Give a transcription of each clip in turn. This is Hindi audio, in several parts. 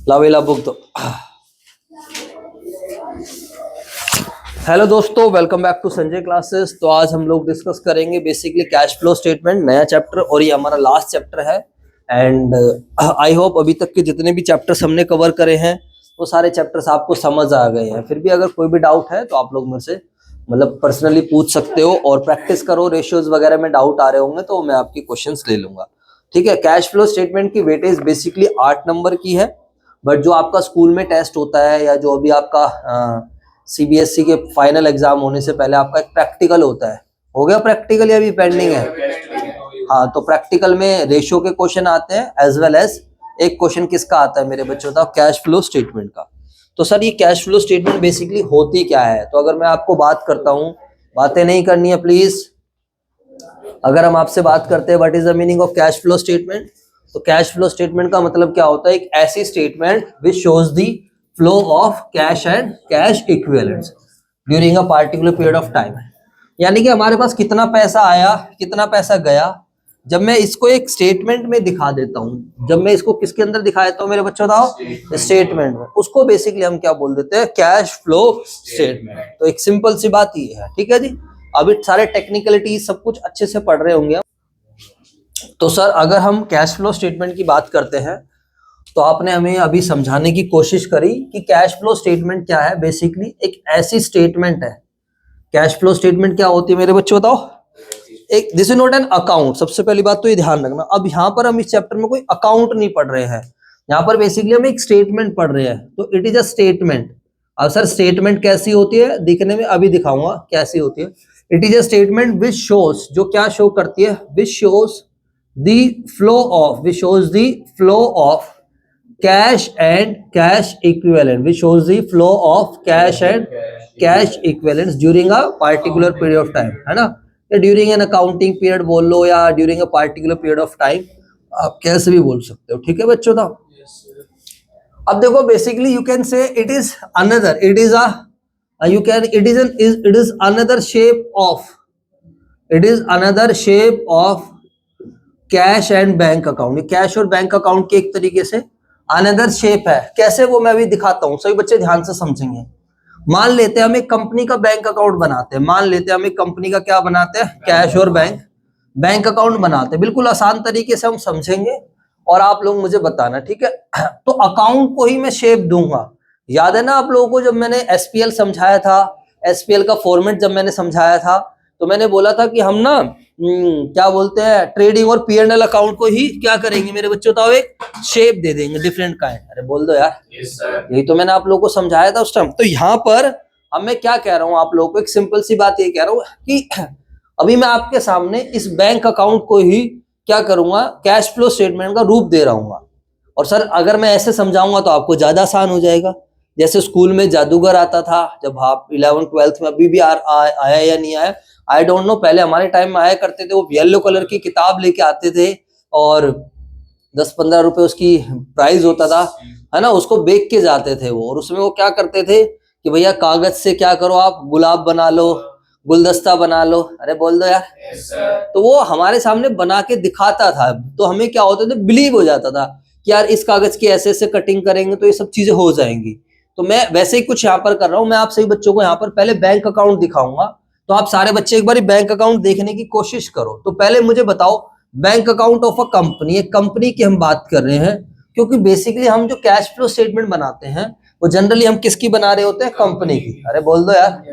लावेला बुक दो। हेलो दोस्तों, welcome back to Sanjay classes. तो आज हम लोग डिस्कस करेंगे बेसिकली कैश फ्लो स्टेटमेंट, नया चैप्टर, और ये हमारा लास्ट चैप्टर है। एंड आई होप अभी तक के जितने भी चैप्टर्स हमने कवर करे हैं वो सारे चैप्टर्स आपको समझ आ गए हैं। फिर भी अगर कोई भी डाउट है तो आप लोग मेरे से मतलब पर्सनली पूछ सकते हो और प्रैक्टिस करो। रेशियोज वगैरह में डाउट आ रहे होंगे तो मैं आपकी क्वेश्चंस ले लूंगा। ठीक है। कैश फ्लो स्टेटमेंट की वेटेज बेसिकली 8 नंबर की है, बट जो आपका स्कूल में टेस्ट होता है या जो अभी आपका सीबीएसई के फाइनल एग्जाम होने से पहले आपका एक प्रैक्टिकल होता है, हो गया प्रैक्टिकल या अभी पेंडिंग है? हाँ, तो प्रैक्टिकल में रेशियो के क्वेश्चन आते हैं एज वेल एज एक क्वेश्चन किसका आता है मेरे बच्चों का, कैश फ्लो स्टेटमेंट का। तो सर ये कैश फ्लो स्टेटमेंट बेसिकली होती क्या है? तो अगर मैं आपको बात करता हूँ, बातें नहीं करनी है प्लीज। अगर हम आपसे बात करते हैं what is the meaning of cash flow statement, तो कैश फ्लो स्टेटमेंट का मतलब क्या होता है? एक ऐसी statement which shows the flow of cash and cash equivalents during a particular period of time. यानी कि हमारे पास कितना पैसा आया, कितना पैसा गया, जब मैं इसको एक स्टेटमेंट में दिखा देता हूं, जब मैं इसको किसके अंदर दिखा देता हूं मेरे बच्चों बताओ? स्टेटमेंट में, उसको बेसिकली हम क्या बोल देते हैं? Cash flow statement. तो एक सिंपल सी बात ये है। ठीक है जी। अभी सारे टेक्निकलिटी सब कुछ अच्छे से पढ़ रहे होंगे। तो सर अगर हम कैश फ्लो स्टेटमेंट की बात करते हैं तो आपने हमें अभी समझाने की कोशिश करी कि कैश फ्लो स्टेटमेंट क्या है। बेसिकली एक ऐसी स्टेटमेंट है। कैश फ्लो स्टेटमेंट क्या होती है मेरे बच्चों बताओ? एक this is not an account. सबसे पहली बात तो ये ध्यान रखना, अब यहाँ पर हम इस चैप्टर में कोई अकाउंट नहीं पढ़ रहे हैं, यहाँ पर बेसिकली हम एक स्टेटमेंट पढ़ रहे हैं। तो इट इज अ स्टेटमेंट। अब सर स्टेटमेंट कैसी होती है दिखने में, अभी दिखाऊंगा कैसी होती है। It is a statement which shows, जो क्या शो करती है? Which shows the flow of, which shows the flow of cash and cash equivalent, which shows the flow of cash and cash equivalents during a particular period of time, है ना? या during an accounting period बोल लो या during a particular period of time, आप कैसे भी बोल सकते हो। ठीक है बच्चों था। अब देखो basically you can say it is another, it is you can it is another shape of, it is another shape of cash and bank account. Cash और बैंक अकाउंट की एक तरीके से अनदर शेप है। कैसे, वो मैं अभी दिखाता हूं, सभी बच्चे ध्यान से समझेंगे। मान लेते हैं हम एक कंपनी का बैंक अकाउंट बनाते हैं, मान लेते हैं हम एक कंपनी का क्या बनाते हैं? कैश और बैंक अकाउंट बनाते हैं। बिल्कुल आसान तरीके से हम समझेंगे और आप लोग मुझे बताना। ठीक है। तो अकाउंट को ही मैं शेप दूंगा। याद है ना आप लोगों को, जब मैंने एसपीएल समझाया था, एसपीएल का फॉर्मेट जब मैंने समझाया था, तो मैंने बोला था कि हम ना क्या बोलते हैं, ट्रेडिंग और पीएनएल अकाउंट को ही क्या करेंगे मेरे बच्चों बताओ? एक शेप दे देंगे, डिफरेंट काइंड। अरे बोल दो यार। यही तो मैंने आप लोगों को समझाया था उस टाइम। तो यहाँ पर अब मैं क्या कह रहा हूँ आप लोगों को, एक सिंपल सी बात ये कह रहा हूँ कि अभी मैं आपके सामने इस बैंक अकाउंट को ही क्या करूंगा? कैश फ्लो स्टेटमेंट का रूप दे रहा हूँ। और सर अगर मैं ऐसे समझाऊंगा तो आपको ज्यादा आसान हो जाएगा। जैसे स्कूल में जादूगर आता था, जब आप 11th-12th में, अभी भी आया या नहीं आया आई डोंट नो, पहले हमारे टाइम में आया करते थे। वो येलो कलर की किताब लेके आते थे और 10-15 रुपए उसकी प्राइस होता था, है ना? उसको बेच के जाते थे वो। और उसमें वो क्या करते थे कि भैया कागज से क्या करो आप, गुलाब बना लो, गुलदस्ता बना लो। अरे बोल दो यार। तो वो हमारे सामने बना के दिखाता था, तो हमें क्या होता था, बिलीव हो जाता था कि यार इस कागज की ऐसे ऐसे कटिंग करेंगे तो ये सब चीजें हो जाएंगी। तो मैं वैसे ही कुछ यहाँ पर कर रहा हूँ। मैं आप सभी बच्चों को यहाँ पर पहले बैंक अकाउंट दिखाऊंगा। तो आप सारे बच्चे एक बार बैंक अकाउंट देखने की कोशिश करो। तो पहले मुझे बताओ, bank account of a company, एक कंपनी की हम बात कर रहे हैं, क्योंकि बेसिकली हम जो कैश फ्लो स्टेटमेंट बनाते हैं वो जनरली हम किसकी बना रहे होते हैं? कंपनी की। अरे बोल दो यार।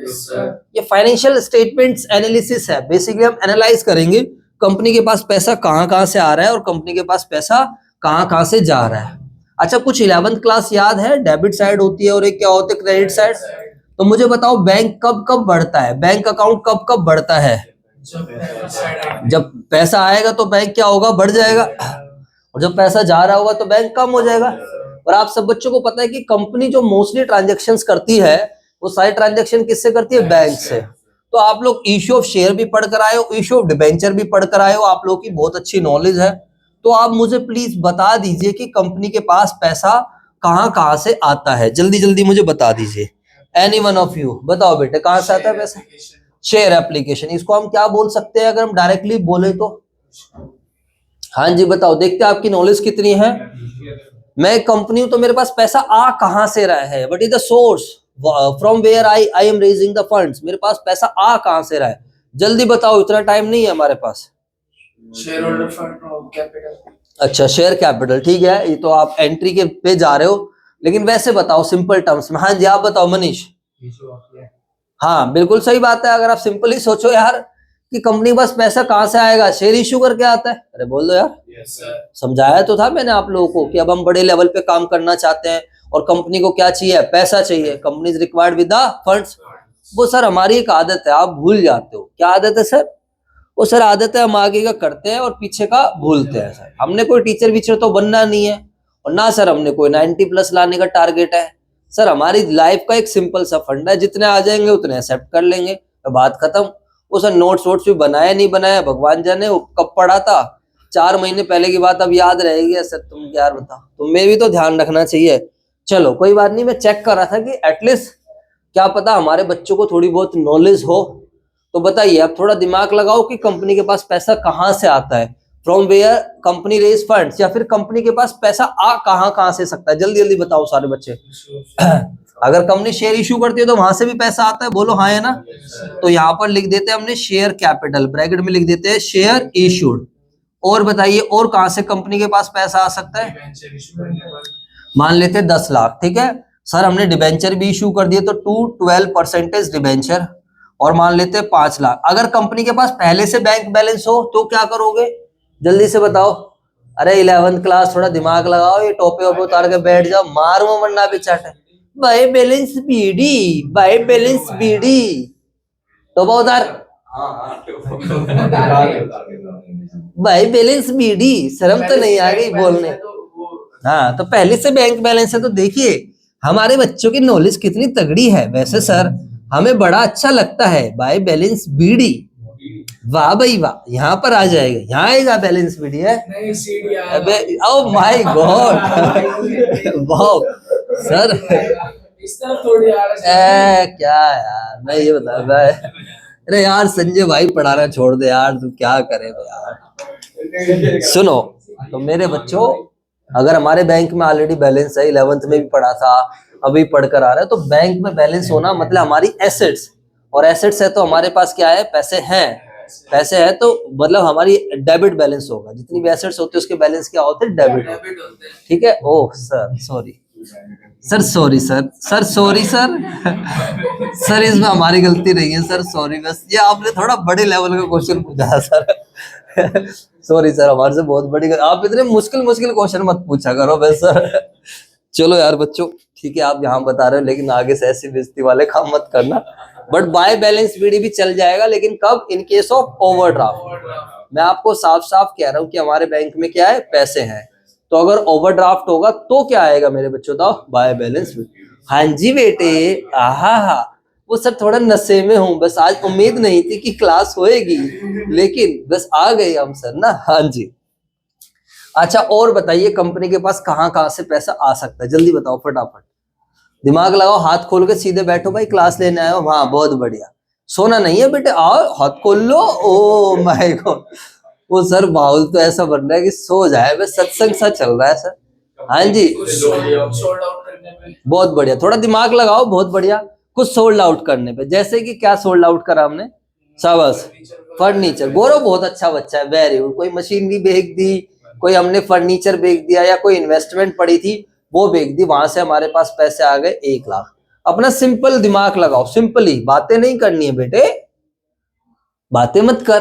ये फाइनेंशियल स्टेटमेंट्स एनालिसिस है। बेसिकली हम एनालाइज करेंगे कंपनी के पास पैसा कहाँ कहाँ से आ रहा है और कंपनी के पास पैसा कहाँ कहाँ से जा रहा है। अच्छा, कुछ 11th क्लास याद है? डेबिट साइड होती है और एक क्या होता है? Credit side. तो मुझे बताओ बैंक कब कब बढ़ता है, बैंक अकाउंट कब कब बढ़ता है? जब पैसा आएगा तो बैंक क्या होगा? बढ़ जाएगा। और जब पैसा जा रहा होगा तो बैंक कम हो जाएगा। और आप सब बच्चों को पता है कि कंपनी जो मोस्टली ट्रांजैक्शंस करती है वो सारी ट्रांजैक्शन किससे करती है? बैंक से। तो आप लोग इश्यू ऑफ शेयर भी पढ़ कर आए हो, इश्यू ऑफ डिबेंचर भी पढ़ कर आए हो, आप लोगों की बहुत अच्छी नॉलेज है। तो आप मुझे प्लीज बता दीजिए कि कंपनी के पास पैसा कहाँ कहाँ से आता है, जल्दी जल्दी मुझे बता दीजिए। एनी वन ऑफ यू बताओ बेटे, कहाँ से आता है पैसा? Share application. इसको हम क्या बोल सकते हैं अगर हम डायरेक्टली बोले तो? हाँ जी बताओ, देखते हैं आपकी नॉलेज कितनी है। मैं एक कंपनी हूं तो मेरे पास पैसा आ कहां से रहा है, what is the source from where I am raising the funds, मेरे पास पैसा आ कहां से रहा है, जल्दी बताओ, इतना टाइम नहीं है हमारे पास। शेयर होल्डर फंड और कैपिटल। अच्छा, शेयर कैपिटल, ठीक है, ये तो आप एंट्री के पे जा रहे हो, लेकिन वैसे बताओ सिंपल टर्म्स में। हाँ जी, आप बताओ मनीष। हाँ बिल्कुल सही बात है, अगर आप सिंपल ही सोचो यार कि कंपनी के पास पैसा कहां से आएगा, शेयर इशू करके आता है। अरे बोल दो यार। समझाया तो था मैंने आप लोगों को कि अब हम बड़े लेवल पे काम करना चाहते हैं और कंपनी को क्या चाहिए, पैसा चाहिए, company is required with the funds. वो सर हमारी एक आदत है, आप भूल जाते हो। क्या आदत है सर? वो सर आदत है हम आगे का करते हैं और पीछे का भूलते हैं सर। हमने कोई टीचर वीचर तो बनना नहीं है, और ना सर हमने कोई 90+ लाने का टारगेट है सर। हमारी लाइफ का एक सिंपल सा फंड है, जितने आ जाएंगे उतने एक्सेप्ट कर लेंगे, तो बात खत्म। वो सर नोट्स वोट्स भी बनाया नहीं बनाया भगवान जाने, वो कब पढ़ा था, 4 महीने पहले की बात अब याद रहेगी सर। तुम यार बताओ, तुम्हें भी तो ध्यान रखना चाहिए। चलो कोई बात नहीं, मैं चेक कर रहा था कि एटलीस्ट क्या पता हमारे बच्चों को थोड़ी बहुत नॉलेज हो। तो बताइए, अब थोड़ा दिमाग लगाओ कि कंपनी के पास पैसा कहां से आता है, from where company raise funds, या फिर कंपनी के पास पैसा आ कहां से सकता है, जल्दी जल्दी बताओ सारे बच्चे। अगर कंपनी शेयर इशू करती है तो वहां से भी पैसा आता है, बोलो हाँ है ना। तो यहाँ पर लिख देते हैं हमने शेयर कैपिटल, ब्रैकेट में लिख देते हैं शेयर इशूड। और बताइए और कहां से कंपनी के पास पैसा आ सकता है। मान लेते हैं 10 लाख, ठीक है सर, हमने डिबेंचर भी इशू कर दिए तो 212% डिबेंचर, और मान लेते हैं 5 लाख। अगर कंपनी के पास पहले से बैंक बैलेंस हो तो क्या करोगे, जल्दी से बताओ। अरे 11th क्लास, थोड़ा दिमाग लगाओ, ये टोपे वोपे उतार के बैठ जाओ, मारो वरना भी चाटे। By balance B D, by balance B D, टोपा उतार, बाय बैलेंस बीडी, शर्म तो नहीं आ गई बोलने। हाँ तो पहले से बैंक बैलेंस है, तो देखिए हमारे बच्चों की नॉलेज कितनी तगड़ी है। वैसे सर हमें बड़ा अच्छा लगता है बाय बैलेंस बीडी, वाह भाई वाह, यहाँ पर आ जाएगा, यहाँ आएगा बैलेंस बीडी है। अबे ओ माय गॉड, वाह सर, इस तरफ थोड़ी आ रहा है क्या यार, मैं ये बता रहा है। अरे यार संजय भाई पढ़ाना छोड़ दे यार, तू क्या करे यार। सुनो तो मेरे बच्चों, अगर हमारे बैंक में ऑलरेडी बैलेंस है, 11th में भी पढ़ा था, अभी पढ़कर आ रहा है, तो बैंक में बैलेंस होना मतलब हमारी एसेट्स, और एसेट्स है तो हमारे पास क्या है, पैसे हैं। पैसे है तो मतलब हमारी डेबिट बैलेंस होगा, जितनी भी एसेट्स होती है उसके बैलेंस क्या होते हैं, डेबिट होते हैं, ठीक है। Oh sir sorry sir, sorry sir, sir sorry sir, sir इसमें हमारी गलती नहीं है सर, सॉरी, बस ये आपने थोड़ा बड़े लेवल का क्वेश्चन पूछा है सर। सॉरी सर, हमारे से बहुत बड़ी आप इतने मुश्किल मुश्किल क्वेश्चन मत पूछा करो बस सर। चलो यार बच्चों, ठीक है आप यहाँ बता रहे हो, लेकिन आगे से ऐसी बेइज्जती वाले काम मत करना। बट बाय बैलेंस बीडी भी चल जाएगा, लेकिन कब, इन केस ऑफ ओवरड्राफ्ट। मैं आपको साफ साफ कह रहा हूँ कि हमारे बैंक में क्या है, पैसे हैं, तो अगर ओवरड्राफ्ट होगा तो क्या आएगा मेरे बच्चों, तो बाय बैलेंस बीडी। हाँ जी बेटे, आहा, वो सर थोड़ा नशे में हूँ, बस आज उम्मीद नहीं थी कि क्लास होएगी, लेकिन बस आ गए हम सर ना। हाँ जी, अच्छा और बताइए कंपनी के पास कहाँ से पैसा आ सकता है, जल्दी बताओ फटाफट, दिमाग लगाओ, हाथ खोल के सीधे बैठो भाई, क्लास लेने आए हो। हाँ बहुत बढ़िया, सोना नहीं है बेटे, आओ हाथ खोल लो। ओ माय गॉड, वो सर माहौल तो ऐसा बन रहा है कि सो जाए, बस सत्संग सा चल रहा है सर। हाँ जी बहुत बढ़िया, थोड़ा दिमाग लगाओ, बहुत बढ़िया। कुछ सोल्ड आउट करने पे, जैसे कि क्या सोल्ड आउट करा हमने, शाबाश, फर्नीचर। गौरव बहुत अच्छा बच्चा है, वेरी गुड। कोई मशीनरी बेच दी, कोई हमने फर्नीचर बेच दिया, या कोई इन्वेस्टमेंट पड़ी थी वो बेच दी, वहां से हमारे पास पैसे आ गए 1 लाख। अपना सिंपल दिमाग लगाओ, सिंपली, बातें नहीं करनी है बेटे, बातें मत कर।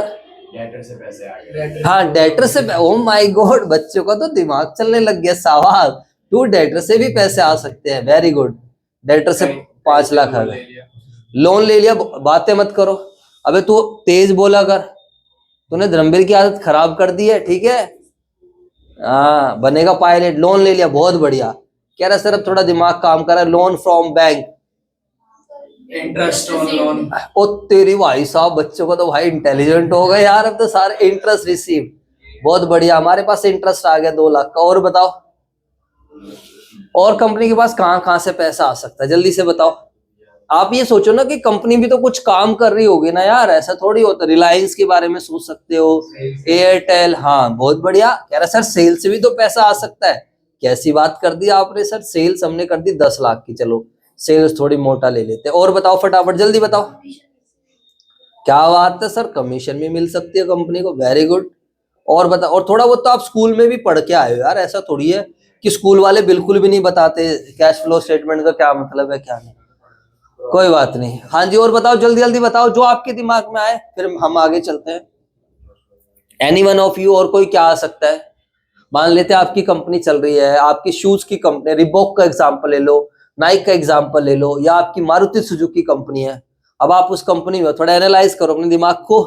डेटर से पैसे आ गए। हाँ डेटर से, ओ माय गॉड, बच्चों का तो दिमाग चलने लग गया, शाबाश। टू डेटर से भी पैसे आ सकते हैं, वेरी गुड। डेटर से 5 लाख आ गए, लोन ले लिया, बातें मत करो। अबे तू तेज बोला कर, तूने धर्मवीर की आदत खराब कर दी है, ठीक है। हाँ बनेगा पायलट, लोन ले लिया, बहुत बढ़िया। कह रहा सर अब थोड़ा दिमाग काम कर रहा है, loan from bank, interest on loan. ओ तेरी भाई साहब, बच्चों को तो भाई इंटेलिजेंट हो गए यार, अब तो सारे इंटरेस्ट रिसीव, बहुत बढ़िया। हमारे पास इंटरेस्ट आ गया 2 लाख का। और बताओ, और कंपनी के पास कहाँ से पैसा आ सकता है, जल्दी से बताओ। आप ये सोचो ना कि कंपनी भी तो कुछ काम कर रही होगी ना यार, ऐसा थोड़ी होता। रिलायंस के बारे में सोच सकते हो, एयरटेल, हाँ बहुत बढ़िया। कह रहा सर सेल से भी तो पैसा आ सकता है, कैसी बात कर दी आपने सर, सेल्स हमने कर दी 10 लाख की, चलो सेल्स थोड़ी मोटा ले लेते। और बताओ फटाफट जल्दी बताओ। क्या बात है सर, कमीशन भी मिल सकती है कंपनी को, वेरी गुड। और बताओ, और थोड़ा बहुत तो आप स्कूल में भी पढ़ के आए हो यार, ऐसा थोड़ी है कि स्कूल वाले बिल्कुल भी नहीं बताते कैश फ्लो स्टेटमेंट का क्या मतलब है क्या नहीं। कोई बात नहीं, हाँ जी और बताओ जल्दी जल्दी बताओ जो आपके दिमाग में आए, फिर हम आगे चलते हैं। एनी वन ऑफ यू, और कोई क्या आ सकता है। मान लेते हैं आपकी कंपनी चल रही है, आपकी शूज की कंपनी, रिबॉक का एग्जांपल ले लो, नाइक का एग्जांपल ले लो, या आपकी मारुति सुजुकी कंपनी है। अब आप उस कंपनी में थोड़ा एनालाइज करो, अपने दिमाग को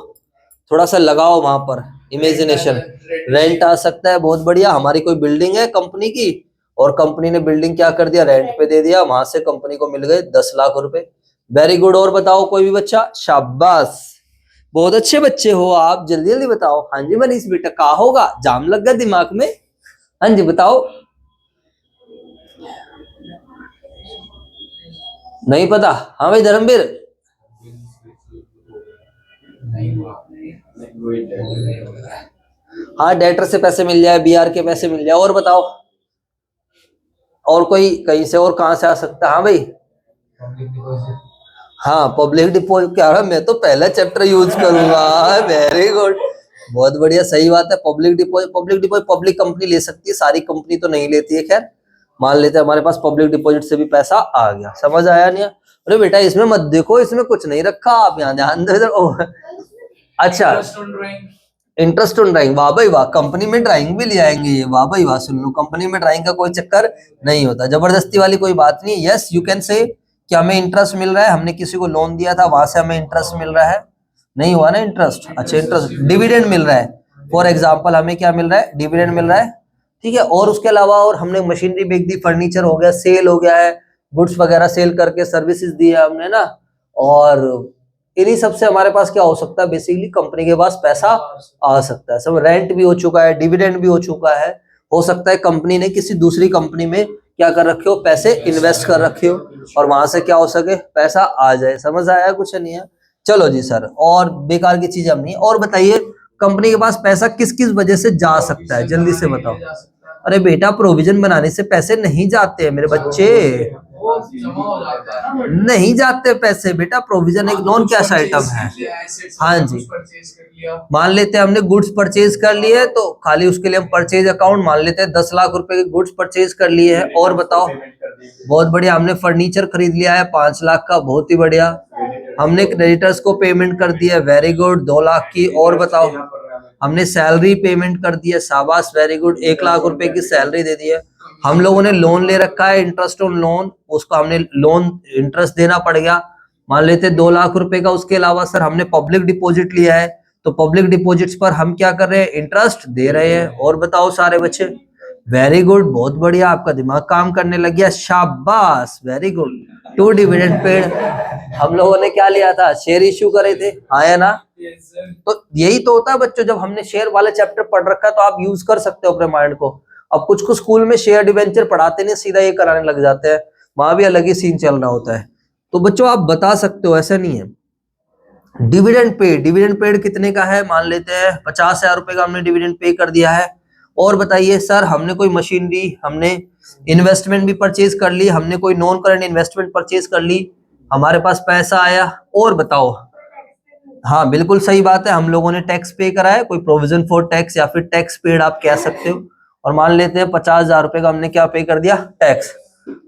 थोड़ा सा लगाओ वहां पर, इमेजिनेशन। रेंट आ सकता है, बहुत बढ़िया। हमारी कोई बिल्डिंग है कंपनी की, और कंपनी ने बिल्डिंग क्या कर दिया, रेंट पे दे दिया, वहां से कंपनी को मिल गए 10 लाख रुपए। Very good. और बताओ कोई भी बच्चा, शाबाश, बहुत अच्छे बच्चे हो आप, जल्दी जल्दी बताओ। हाँ जी मनीष बेटा, कहा होगा, जाम लग गया दिमाग में। हाँ जी बताओ। नहीं पता, हाँ भाई धर्मवीर। हाँ डेटर से पैसे मिल जाए, बीआर के पैसे मिल जाए। और बताओ, और कोई कहीं से और कहाँ से आ सकता है। हाँ भाई, हाँ पब्लिक डिपॉजिट, क्या है, मैं तो पहला चैप्टर यूज करूंगा। वेरी गुड, बहुत बढ़िया, सही बात है। पब्लिक डिपॉजिट, पब्लिक कंपनी ले सकती है, सारी कंपनी तो नहीं लेती है। खैर मान लेते हैं हमारे पास पब्लिक डिपॉजिट से भी पैसा आ गया, समझ आया नहीं? अरे बेटा इसमें मत देखो, इसमें कुछ नहीं रखा, आप यहाँ ध्यान दो इधर। अच्छा, इंटरेस्ट ऑन ड्राइंग, वाह भाई वाह, कंपनी में ड्राइंग भी ले आएंगे ये, वाह भाई वाह। सुन लो, कंपनी में ड्राइंग का कोई चक्कर नहीं होता, जबरदस्ती वाली कोई बात नहीं। यस यू कैन से कि हमें इंटरेस्ट मिल रहा है, हमने किसी को लोन दिया था, वहां से हमें इंटरेस्ट मिल रहा है। नहीं हुआ ना इंटरेस्ट, अच्छा इंटरेस्ट, डिविडेंड मिल रहा है। फॉर एग्जाम्पल हमें क्या मिल रहा है, डिविडेंड मिल रहा है, ठीक है। और उसके अलावा और हमने मशीनरी बेच दी, फर्नीचर हो गया, सेल हो गया है, गुड्स वगैरह सेल करके सर्विसेज दी है हमने ना। और इन्हीं सबसे हमारे पास क्या हो सकता है, बेसिकली कंपनी के पास पैसा आ सकता है। सब रेंट भी हो चुका है, डिविडेंड भी हो चुका है। हो सकता है कंपनी ने किसी दूसरी कंपनी में क्या कर रखे हो, पैसे इन्वेस्ट कर रखे हो, और वहां से क्या हो सके, पैसा आ जाए। समझ आया कुछ नहीं है? चलो जी सर, और बेकार की चीज हम नहीं। और बताइए कंपनी के पास पैसा किस किस वजह से जा सकता है, जल्दी से बताओ। अरे बेटा प्रोविजन बनाने से पैसे नहीं जाते हैं मेरे बच्चे, नहीं जाते पैसे बेटा। प्रोविजन एक नॉन कैश आइटम है। हाँ जी, मान लेते हैं हमने गुड्स परचेज कर लिए, तो खाली उसके लिए हम परचेज अकाउंट मान लेते हैं 10 लाख रुपए के गुड्स परचेज कर लिए हैं। और बताओ, बहुत बढ़िया, हमने फर्नीचर खरीद लिया है 5 लाख का, बहुत ही बढ़िया। हमने क्रेडिटर्स को पेमेंट कर दिया, वेरी गुड, 2 लाख की। और बताओ, हमने सैलरी पेमेंट कर दी है, शाबाश, वेरी गुड, 1 लाख रुपए की सैलरी दे दी है। हम लोगों ने लोन ले रखा है, इंटरेस्ट ऑन लोन, उसको हमने लोन इंटरेस्ट देना पड़ गया, मान लेते 2 लाख रुपए का। उसके अलावा सर हमने पब्लिक डिपॉजिट लिया है, तो पब्लिक डिपॉजिट्स पर हम क्या कर रहे हैं, इंटरेस्ट दे रहे हैं। और बताओ सारे बच्चे, वेरी गुड, बहुत बढ़िया, आपका दिमाग काम करने लग गया, शाबाश, वेरी गुड। 2 डिविडेंड पेड, हम लोगों ने क्या लिया था, शेयर इश्यू करे थे, आया ना? तो यही तो होता है बच्चों, जब हमने शेयर वाले चैप्टर पढ़ रखा है तो आप यूज कर सकते हो अपने माइंड को। अब कुछ कुछ स्कूल में शेयर डिवेंचर पढ़ाते नहीं, सीधा ये कराने लग जाते हैं, वहां भी अलग ही सीन चल रहा होता है। तो बच्चों आप बता सकते हो, ऐसा नहीं है। डिविडेंड पेड कितने का है, मान लेते हैं 50,000 रुपए का हमने डिविडेंड पे कर दिया है। और बताइए सर, हमने कोई मशीनरी, हमने इन्वेस्टमेंट भी परचेज कर ली, हमने कोई नॉन करंट इन्वेस्टमेंट परचेज कर ली, हमारे पास पैसा आया। और बताओ, हाँ बिल्कुल सही बात है, हम लोगों ने टैक्स पे करा है, कोई प्रोविजन फॉर टैक्स या फिर टैक्स पेड आप कह सकते हो। और मान लेते हैं 50,000 रुपए का हमने क्या पे कर दिया, टैक्स।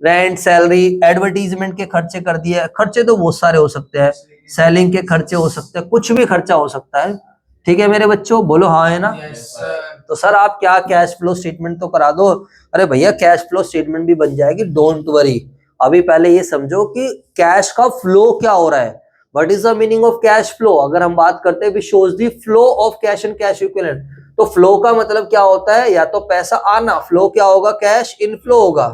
रेंट, सैलरी, एडवर्टीजमेंट के खर्चे कर दिए, खर्चे तो बहुत सारे हो सकते हैं, सेलिंग के खर्चे हो सकते हैं, कुछ भी खर्चा हो सकता है। ठीक है मेरे बच्चों, बोलो हाँ है ना? तो सर आप क्या कैश फ्लो स्टेटमेंट तो करा दो। अरे भैया कैश फ्लो स्टेटमेंट भी बन जाएगी, डोंट वरी। अभी पहले ये समझो कि कैश का फ्लो क्या हो रहा है, what is the meaning of cash flow. अगर हम बात करते हैं shows the flow of cash and cash equivalent, तो फ्लो का मतलब क्या होता है, या तो पैसा आना, फ्लो क्या होगा, कैश इनफ्लो होगा,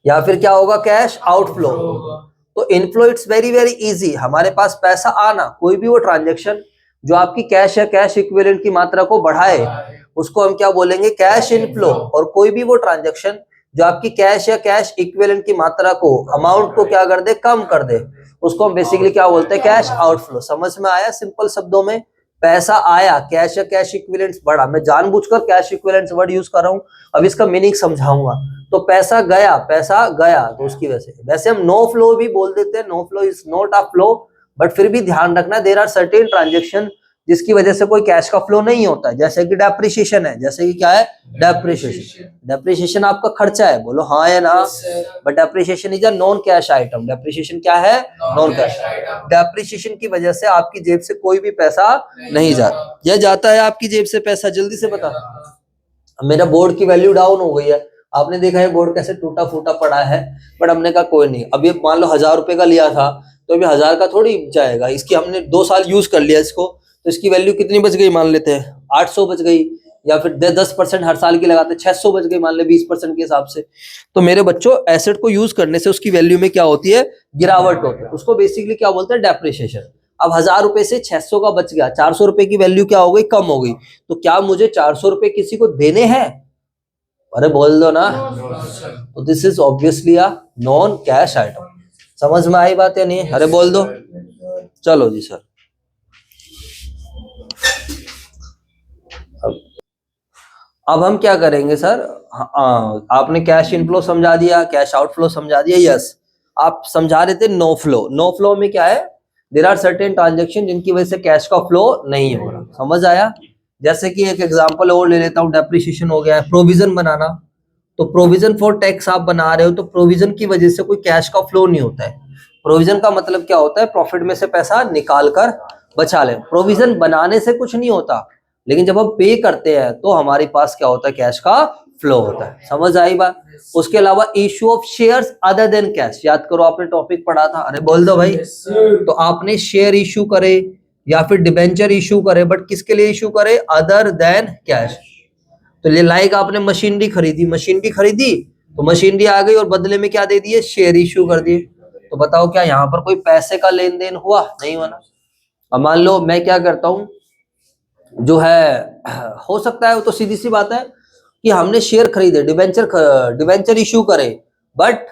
या फिर क्या होगा, कैश आउटफ्लो। तो inflow it's very very easy, हमारे पास पैसा आना, कोई भी वो ट्रांजेक्शन जो आपकी कैश या कैश इक्विवेलेंट की मात्रा को बढ़ाए, उसको हम क्या बोलेंगे, कैश इनफ्लो। और कोई भी वो ट्रांजेक्शन जो आपकी कैश या कैश इक्विवेलेंट की मात्रा को, अमाउंट को क्या कर दे, कम कर दे, उसको हम बेसिकली क्या बोलते हैं, कैश आउटफ्लो। समझ में आया सिंपल शब्दों में? पैसा आया, कैश या कैश इक्विवेलेंट्स बढ़ा। मैं जानबूझकर कैश इक्विवेलेंट्स वर्ड यूज कर रहा हूँ, अब इसका मीनिंग समझाऊंगा। तो पैसा गया तो उसकी वजह से, वैसे हम नो फ्लो भी बोल देते हैं, no flow is not a flow, but फिर भी ध्यान रखना देयर आर सर्टेन ट्रांजेक्शन जिसकी वजह से कोई कैश का फ्लो नहीं होता है, जैसे कि डेप्रिसिएशन है। जैसे कि क्या है? डेप्रिसिएशन। डेप्रिसिएशन आपका खर्चा है, बोलो हाँ या ना। But depreciation is a non cash item. Depreciation क्या है? Non cash. डेप्रिसिएशन की वजह से आपकी जेब से कोई भी पैसा नहीं जाता, या जाता है आपकी जेब से पैसा? जल्दी से बता। मेरा बोर्ड की वैल्यू डाउन हो गई है, आपने देखा है बोर्ड कैसे टूटा फूटा पड़ा है, बट हमने कहा कोई नहीं, अब ये मान लो 1000 रुपए का लिया था, तो अभी 1000 का थोड़ी जाएगा, इसकी हमने 2 साल यूज कर लिया इसको, तो इसकी वैल्यू कितनी बच गई मान लेते हैं, 800 बच गई, या फिर 10% हर साल की लगाते 600 बच गई मान ले 20% के हिसाब से। तो मेरे बच्चों, एसेट को यूज करने से उसकी वैल्यू में क्या होती है? गिरावट होती है, उसको बेसिकली क्या बोलते हैं? डेप्रिसिएशन। अब 1000 रुपए से 600 का बच गया, 400 रुपए की वैल्यू क्या हो गई? कम हो गई। तो क्या मुझे 400 रुपए किसी को देने हैं? अरे बोल दो ना। तो this is obviously a non cash item. समझ में आई बात या नहीं? अरे बोल दो। चलो जी सर। अब हम क्या करेंगे सर? आपने कैश इनफ्लो समझा दिया, कैश आउटफ्लो समझा दिया। यस, आप समझा रहे थे नो फ्लो। नो फ्लो में क्या है? देयर आर सर्टेन ट्रांजेक्शन जिनकी वजह से कैश का फ्लो नहीं हो रहा। समझ आया? जैसे कि एक एग्जांपल और ले लेता हूं, डेप्रिसिएशन हो गया है, प्रोविजन बनाना। तो प्रोविजन फॉर टैक्स आप बना रहे हो, तो प्रोविजन की वजह से कोई कैश का फ्लो नहीं होता है। प्रोविजन का मतलब क्या होता है? प्रॉफिट में से पैसा निकाल कर बचा ले। प्रोविजन बनाने से कुछ नहीं होता, लेकिन जब हम पे करते हैं तो हमारे पास क्या होता है? कैश का फ्लो होता है। समझ आई बात? उसके अलावा issue of shares other than cash, याद करो आपने टॉपिक पढ़ा था। अरे बोल दो भाई। तो आपने शेयर इशू करे या फिर डिबेंचर इशू करे, बट किसके लिए इशू करे? Other than cash. तो ये लाइक आपने मशीनरी खरीदी तो मशीनरी आ गई और बदले में क्या दे दिए? शेयर इशू कर दिए। तो बताओ क्या यहाँ पर कोई पैसे का लेन देन हुआ? नहीं हुआ ना। अब मान लो मैं क्या करता हूं, जो है हो सकता है, वो तो सीधी सी बात है कि हमने शेयर खरीदे, डिबेंचर इशू करे, but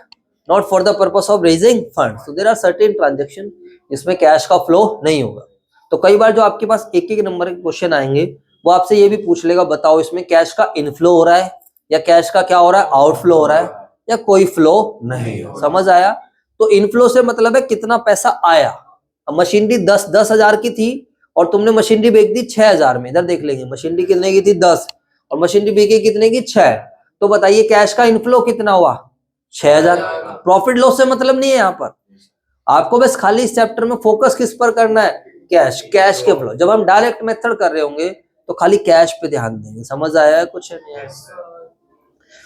not for the purpose of raising fund. So there are certain transaction इसमें कैश का फ्लो नहीं होगा। तो कई बार जो आपके पास एक एक नंबर के क्वेश्चन आएंगे, वो आपसे ये भी पूछ लेगा, बताओ इसमें कैश का इनफ्लो हो रहा है या कैश का क्या हो रहा है? आउटफ्लो हो रहा है, या कोई फ्लो नहीं है। समझ आया? तो इनफ्लो से मतलब है कितना पैसा आया। अब मशीनरी 10,000 की थी और तुमने मशीनरी बेच दी 6,000 में। इधर देख लेंगे, मशीनरी कितने की थी? 10, और मशीनरी बिकी कितने की? 6। तो बताइए कैश का इनफ्लो कितना हुआ? 6,000। प्रॉफिट लॉस से मतलब नहीं है यहाँ पर, आपको बस खाली इस चैप्टर में फोकस किस पर करना है? कैश के फ्लो। जब हम डायरेक्ट मेथड कर रहे होंगे तो खाली कैश पे ध्यान देंगे। समझ आया है कुछ नहीं?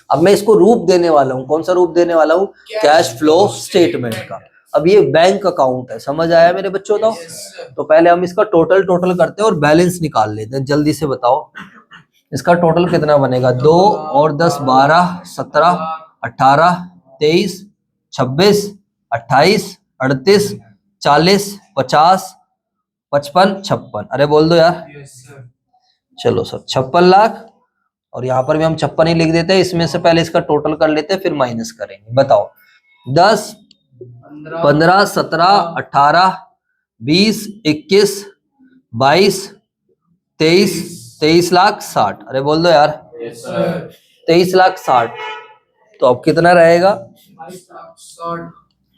अब मैं इसको रूप देने वाला हूँ। कौन सा रूप देने वाला हूँ? कैश फ्लो स्टेटमेंट का। अब ये बैंक अकाउंट है। समझ आया मेरे बच्चों? तो पहले हम इसका टोटल करते हैं और बैलेंस निकाल लेते हैं। जल्दी से बताओ इसका टोटल कितना बनेगा? 2 और 10 12 17 18 23 26 28 38 40 50 55 56। अरे बोल दो यार। चलो सर 56 लाख, और यहाँ पर भी हम 56 ही लिख देते हैं। इसमें से पहले इसका टोटल कर लेते हैं, फिर माइनस करेंगे। बताओ 10 15 17 18 20 21 22 23 लाख 60। अरे बोल दो यार। 23 लाख 60। तो अब कितना रहेगा?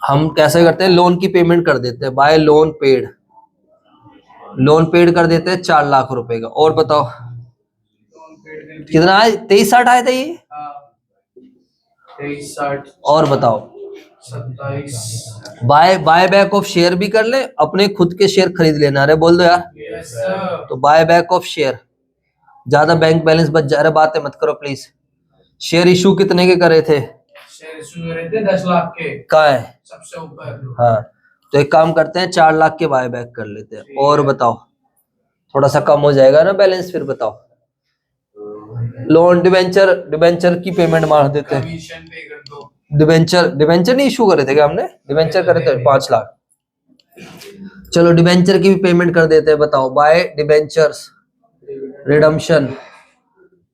हम कैसे करते हैं? लोन की पेमेंट कर देते हैं, बाय लोन पेड कर देते हैं 4 लाख रुपए का। और बताओ कितना आया? 23,60 आया था ये। 23,60। और बताओ 27। बाय बैक ऑफ शेयर भी कर ले, अपने खुद के शेयर खरीद लेना। अरे बोल दो यार। तो बाय बैक ऑफ शेयर, ज्यादा बैंक बैलेंस बच जा रहा, बातें मत करो प्लीज। शेयर इशू कितने के करे थे? शेयर इशू करे थे 10 लाख के। का है सबसे ऊपर। हाँ, तो एक काम करते हैं 4 लाख के बाय बैक कर लेते हैं। और बताओ थोड़ा सा कम हो जाएगा ना बैलेंस, फिर बताओ। लोन डिबेंचर की पेमेंट मार देते हैं। कमीशन पे कर दो। डिबेंचर नहीं इशू करे थे क्या हमने? डिबेंचर करे थे 5 लाख। चलो डिबेंचर की भी पेमेंट कर देते हैं। बताओ बाय डिबेंचर्स रिडम्पशन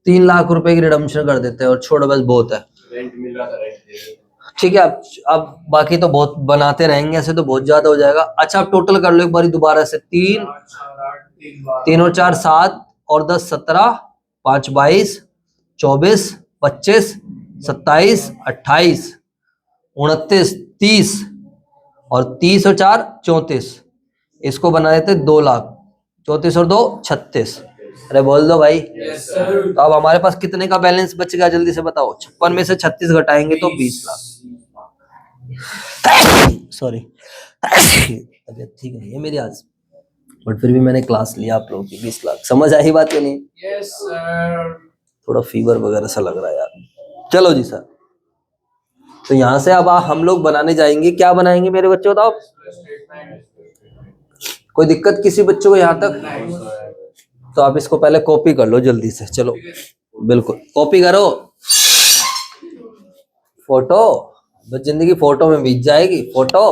3 लाख रुपए की रिडम्पशन कर देते हैं, और छोड़ो बस बहुत है। रेंट मिल रहा था, रेंट। ठीक है, अब बाकी तो बहुत बनाते रहेंगे, ऐसे तो बहुत ज्यादा हो जाएगा। अच्छा अब टोटल कर लो एक बार दोबारा से। 3 तीन बार 3 और 4 7 और 10 17, 5 22, 24 25, 27 28, 29 30 और 30 और 4 34। इसको बना देते 2 लाख। 34 और 2 36। अरे बोल दो भाई। यस सर तो अब हमारे पास कितने का बैलेंस बच गया जल्दी से बताओ। 56 में से 36 घटाएंगे तो 20 लाख। सॉरी तबीयत ठीक नहीं है मेरी आज, बट फिर भी मैंने क्लास लिया आप लोगों की। 20 लाख समझ आई बात या नहीं? यस सर थोड़ा फीवर वगैरह सा लग रहा है यार। चलो जी सर, तो यहाँ से अब हम लोग बनाने जाएंगे। क्या बनाएंगे मेरे बच्चे बताओ? स्टेटमेंट कोई दिक्कत किसी बच्चों को यहाँ तक? तो आप इसको पहले कॉपी कर लो जल्दी से। चलो बिल्कुल कॉपी करो। फोटो, बस जिंदगी फोटो में बीत जाएगी। फोटो